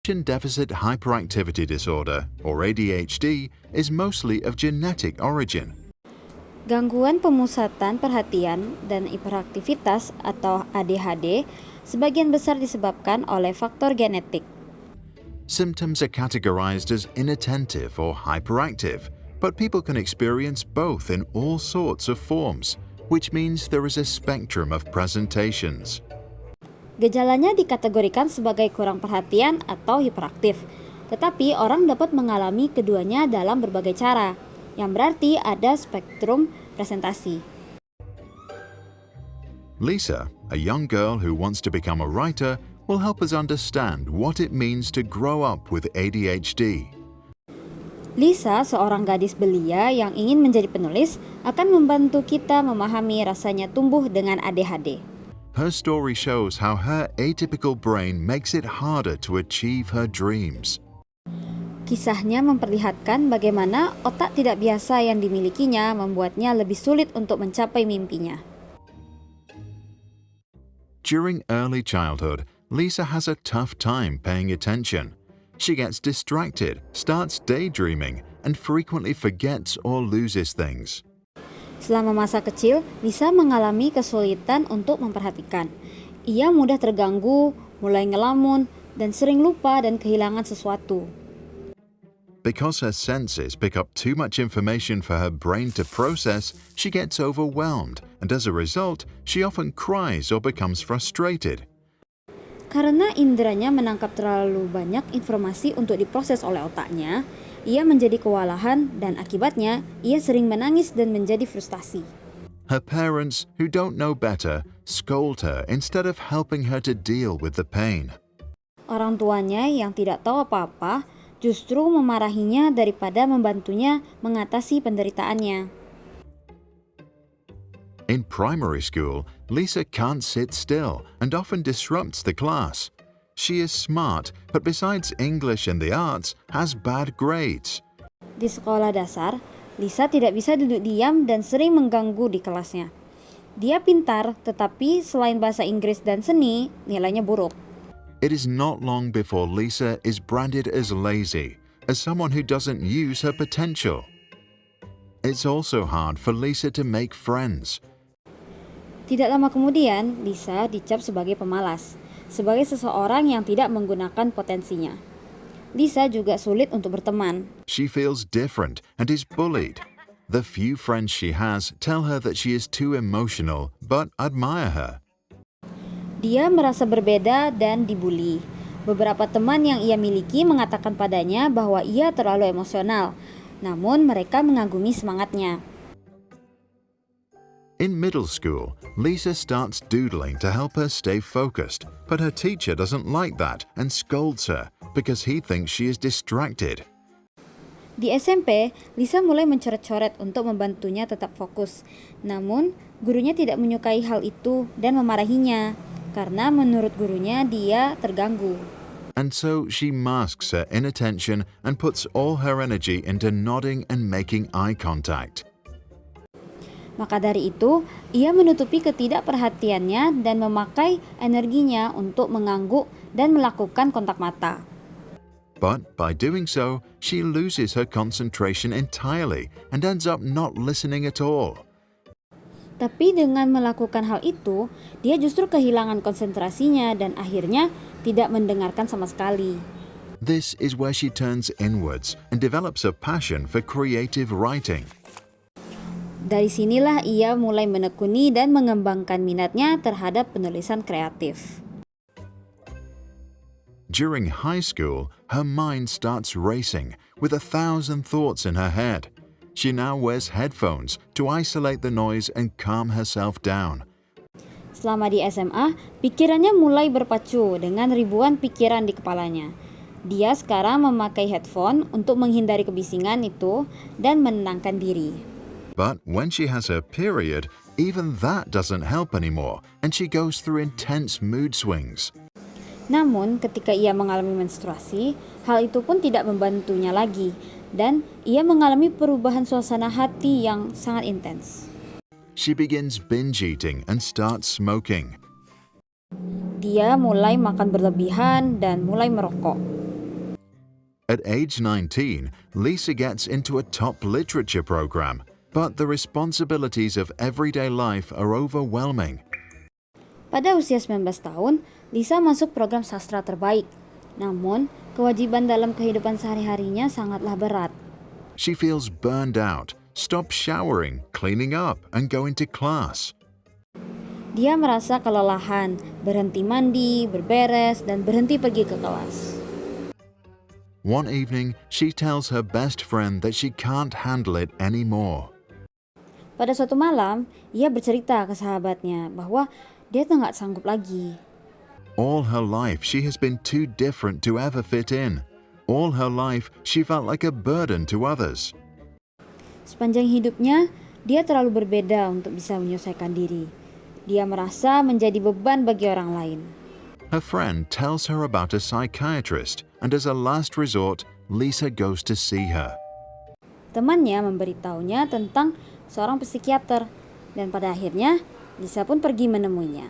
Attention Deficit Hyperactivity Disorder, or ADHD, is mostly of genetic origin. Gangguan pemusatan perhatian dan hiperaktivitas atau ADHD sebagian besar disebabkan oleh faktor genetik. Symptoms are categorized as inattentive or hyperactive, but people can experience both in all sorts of forms, which means there is a spectrum of presentations. Gejalanya dikategorikan sebagai kurang perhatian atau hiperaktif, tetapi orang dapat mengalami keduanya dalam berbagai cara, yang berarti ada spektrum presentasi. Lisa, a young girl who wants to become a writer, will help us understand what it means to grow up with ADHD. Lisa, seorang gadis belia yang ingin menjadi penulis, akan membantu kita memahami rasanya tumbuh dengan ADHD. Her story shows how her atypical brain makes it harder to achieve her dreams. Kisahnya memperlihatkan bagaimana otak tidak biasa yang dimilikinya membuatnya lebih sulit untuk mencapai mimpinya. During early childhood, Lisa has a tough time paying attention. She gets distracted, starts daydreaming, and frequently forgets or loses things. Selama masa kecil, Lisa mengalami kesulitan untuk memperhatikan. Ia mudah terganggu, mulai ngelamun, dan sering lupa dan kehilangan sesuatu. Because her senses pick up too much information for her brain to process, she gets overwhelmed, and as a result, she often cries or becomes frustrated. Karena inderanya menangkap terlalu banyak informasi untuk diproses oleh otaknya, ia menjadi kewalahan dan akibatnya ia sering menangis dan menjadi frustasi. Her parents, who don't know better, scold her instead of helping her to deal with the pain. Orang tuanya yang tidak tahu apa-apa justru memarahinya daripada membantunya mengatasi penderitaannya. In primary school, Lisa can't sit still and often disrupts the class. She is smart, but besides English and the arts, has bad grades. Di sekolah dasar, Lisa tidak bisa duduk diam dan sering mengganggu di kelasnya. Dia pintar, tetapi selain bahasa Inggris dan seni, nilainya buruk. It is not long before Lisa is branded as lazy, as someone who doesn't use her potential. It's also hard for Lisa to make friends. Tidak lama kemudian, Lisa dicap sebagai pemalas, sebagai seseorang yang tidak menggunakan potensinya. Lisa juga sulit untuk berteman. She feels different and is bullied. The few friends she has tell her that she is too emotional but admire her. Dia merasa berbeda dan dibully. Beberapa teman yang ia miliki mengatakan padanya bahwa ia terlalu emosional, namun mereka mengagumi semangatnya. In middle school, Lisa starts doodling to help her stay focused, but her teacher doesn't like that and scolds her because he thinks she is distracted. Di SMP, Lisa mulai mencoret-coret untuk membantunya tetap fokus. Namun, gurunya tidak menyukai hal itu dan memarahinya, karena menurut gurunya dia terganggu. And so she masks her inattention and puts all her energy into nodding and making eye contact. Maka dari itu, ia menutupi ketidakperhatiannya dan memakai energinya untuk mengangguk dan melakukan kontak mata. But by doing so, she loses her concentration entirely and ends up not listening at all. Tapi dengan melakukan hal itu, dia justru kehilangan konsentrasinya dan akhirnya tidak mendengarkan sama sekali. This is where she turns inwards and develops a passion for creative writing. Dari sinilah ia mulai menekuni dan mengembangkan minatnya terhadap penulisan kreatif. During high school, her mind starts racing with 1,000 thoughts in her head. She now wears headphones to isolate the noise and calm herself down. Selama di SMA, pikirannya mulai berpacu dengan ribuan pikiran di kepalanya. Dia sekarang memakai headphone untuk menghindari kebisingan itu dan menenangkan diri. But when she has her period, even that doesn't help anymore, and she goes through intense mood swings. Namun, ketika ia mengalami menstruasi, hal itu pun tidak membantunya lagi, dan ia mengalami perubahan suasana hati yang sangat intens. She begins binge eating and starts smoking. Dia mulai makan berlebihan dan mulai merokok. At age 19, Lisa gets into a top literature program, but the responsibilities of everyday life are overwhelming. Pada usia 19 tahun, Lisa masuk program sastra terbaik. Namun, kewajiban dalam kehidupan sehari-harinya sangatlah berat. She feels burned out, stops showering, cleaning up, and going to class. Dia merasa kelelahan, berhenti mandi, berberes, dan berhenti pergi ke kelas. One evening, she tells her best friend that she can't handle it anymore. Pada suatu malam, ia bercerita ke sahabatnya bahwa dia tuh nggak sanggup lagi. All her life, she has been too different to ever fit in. All her life, she felt like a burden to others. Sepanjang hidupnya, dia terlalu berbeda untuk bisa menyelesaikan diri. Dia merasa menjadi beban bagi orang lain. Her friend tells her about a psychiatrist, and as a last resort, Lisa goes to see her. Temannya memberitahunya tentang seorang psikiater, dan pada akhirnya Lisa pun pergi menemuinya.